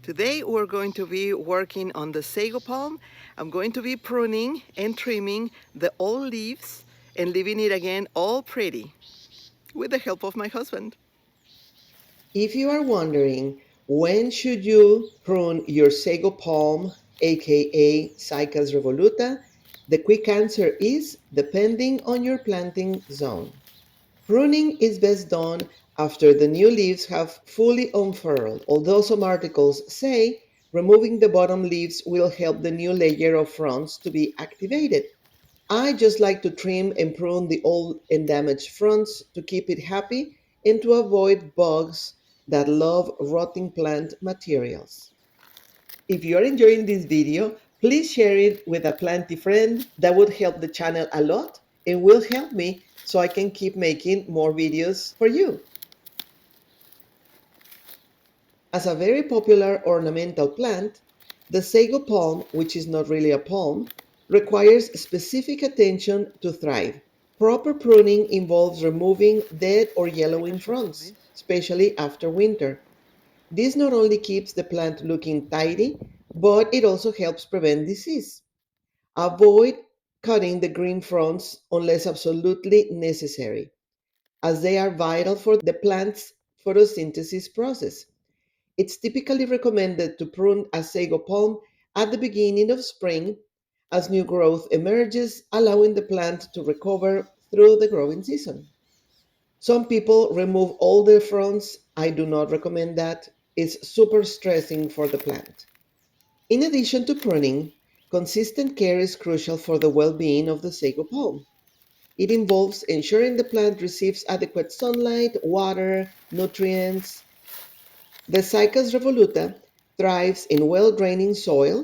Today we're going to be working on the Sago Palm. I'm going to be pruning and trimming the old leaves and leaving it again all pretty with the help of my husband. If you are wondering when should you prune your Sago Palm, aka Cycas Revoluta, the quick answer is depending on your planting zone. Pruning is best done after the new leaves have fully unfurled, although some articles say removing the bottom leaves will help the new layer of fronds to be activated. I just like to trim and prune the old and damaged fronds to keep it happy and to avoid bugs that love rotting plant materials. If you're enjoying this video, please share it with a planty friend. That would help the channel a lot and will help me so I can keep making more videos for you. As a very popular ornamental plant, the sago palm, which is not really a palm, requires specific attention to thrive. Proper pruning involves removing dead or yellowing fronds, especially after winter. This not only keeps the plant looking tidy, but it also helps prevent disease. Avoid cutting the green fronds unless absolutely necessary, as they are vital for the plant's photosynthesis process. It's typically recommended to prune a sago palm at the beginning of spring as new growth emerges, allowing the plant to recover through the growing season. Some people remove all their fronds. I do not recommend that. It's super stressing for the plant. In addition to pruning, consistent care is crucial for the well-being of the sago palm. It involves ensuring the plant receives adequate sunlight, water, nutrients. The Cycas revoluta thrives in well-draining soil,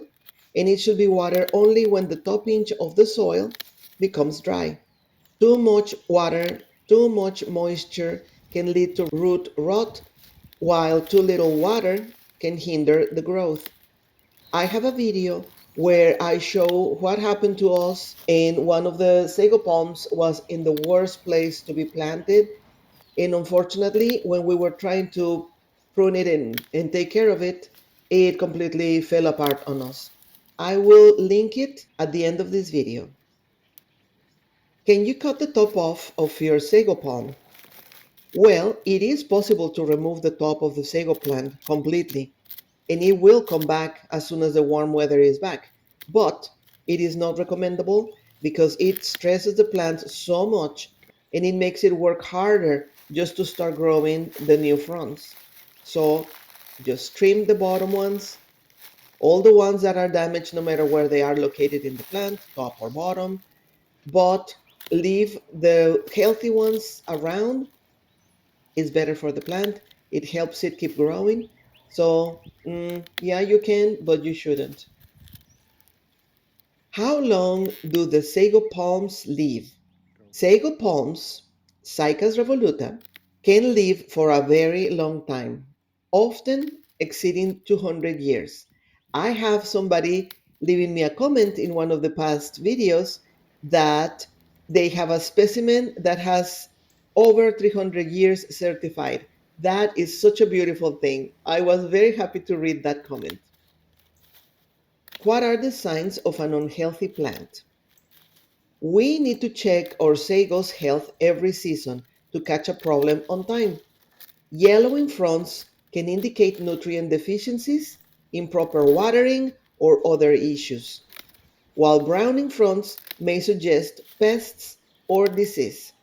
and it should be watered only when the top inch of the soil becomes dry. Too much water, too much moisture can lead to root rot, while too little water can hinder the growth. I have a video where I show what happened to us, and one of the sago palms was in the worst place to be planted. And unfortunately, when we were trying to prune it and take care of it, it completely fell apart on us. I will link it at the end of this video. Can you cut the top off of your sago palm? Well, it is possible to remove the top of the sago plant completely, and it will come back as soon as the warm weather is back. But it is not recommendable because it stresses the plant so much and it makes it work harder just to start growing the new fronds. So just trim the bottom ones, all the ones that are damaged no matter where they are located in the plant, top or bottom, but leave the healthy ones around. Is better for the plant. It helps it keep growing. So, yeah, you can, but you shouldn't. How long do the sago palms live? Sago palms, Cycas revoluta, can live for a very long time, often exceeding 200 years. I have somebody leaving me a comment in one of the past videos that they have a specimen that has over 300 years certified. That is such a beautiful thing. I was very happy to read that comment. What are the signs of an unhealthy plant? We need to check our sago's health every season to catch a problem on time. Yellowing fronds can indicate nutrient deficiencies, improper watering, or other issues, while browning fronds may suggest pests or disease.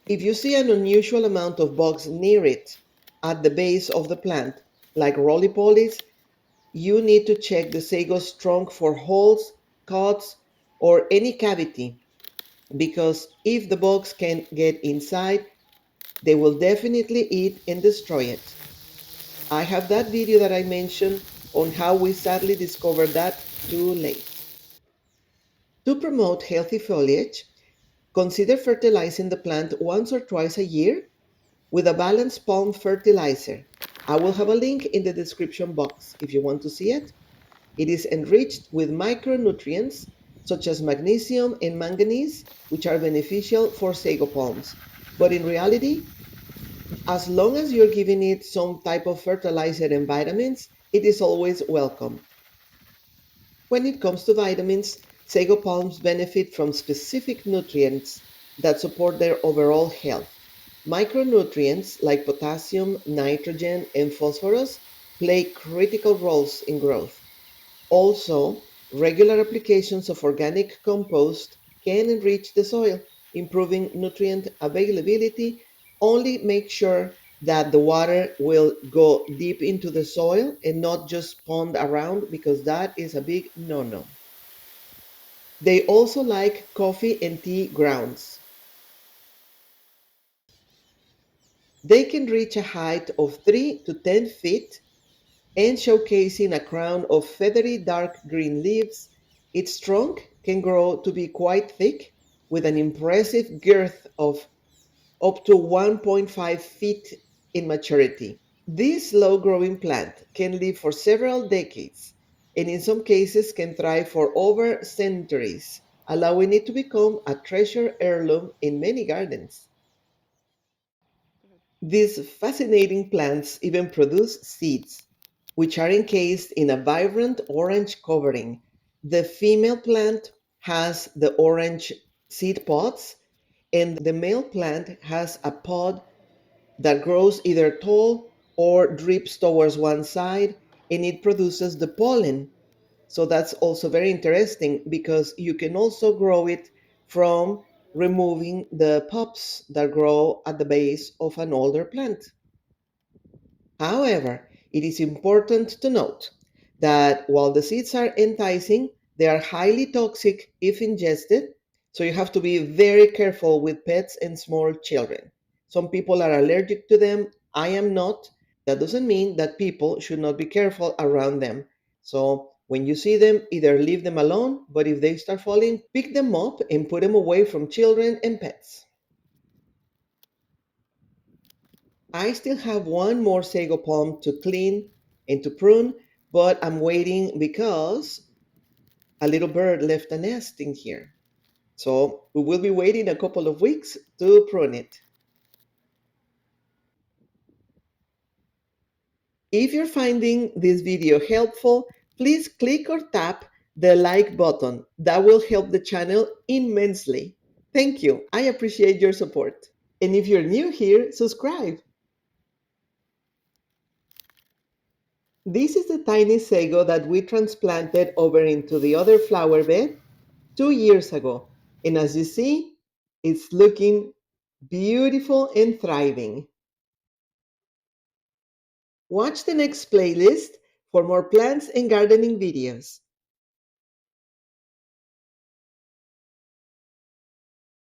If you see an unusual amount of bugs near it at the base of the plant, like roly-polies, you need to check the sago's trunk for holes, cuts, or any cavity, because if the bugs can get inside, they will definitely eat and destroy it. I have that video that I mentioned on how we sadly discovered that too late. To promote healthy foliage, consider fertilizing the plant once or twice a year with a balanced palm fertilizer. I will have a link in the description box if you want to see it. It is enriched with micronutrients such as magnesium and manganese, which are beneficial for sago palms. But in reality, as long as you're giving it some type of fertilizer and vitamins, it is always welcome. When it comes to vitamins, sago palms benefit from specific nutrients that support their overall health. Micronutrients like potassium, nitrogen, and phosphorus play critical roles in growth. Also, regular applications of organic compost can enrich the soil, improving nutrient availability. Only make sure that the water will go deep into the soil and not just pond around because that is a big no-no. They also like coffee and tea grounds. They can reach a height of 3 to 10 feet and showcasing a crown of feathery dark green leaves. Its trunk can grow to be quite thick with an impressive girth of up to 1.5 feet in maturity. This slow growing plant can live for several decades and in some cases can thrive for over centuries, allowing it to become a treasure heirloom in many gardens. These fascinating plants even produce seeds, which are encased in a vibrant orange covering. The female plant has the orange seed pods, and the male plant has a pod that grows either tall or drips towards one side, and it produces the pollen. So that's also very interesting because you can also grow it from removing the pups that grow at the base of an older plant. However, it is important to note that while the seeds are enticing, they are highly toxic if ingested, so you have to be very careful with pets and small children. Some people are allergic to them. I am not. That doesn't mean that people should not be careful around them. So when you see them, either leave them alone, but if they start falling, pick them up and put them away from children and pets. I still have one more sago palm to clean and to prune, but I'm waiting because a little bird left a nest in here. So we will be waiting a couple of weeks to prune it. If you're finding this video helpful, please click or tap the like button. That will help the channel immensely. Thank you. I appreciate your support. And if you're new here, subscribe. This is the tiny sago that we transplanted over into the other flower bed 2 years ago. And as you see, it's looking beautiful and thriving. Watch the next playlist for more plants and gardening videos.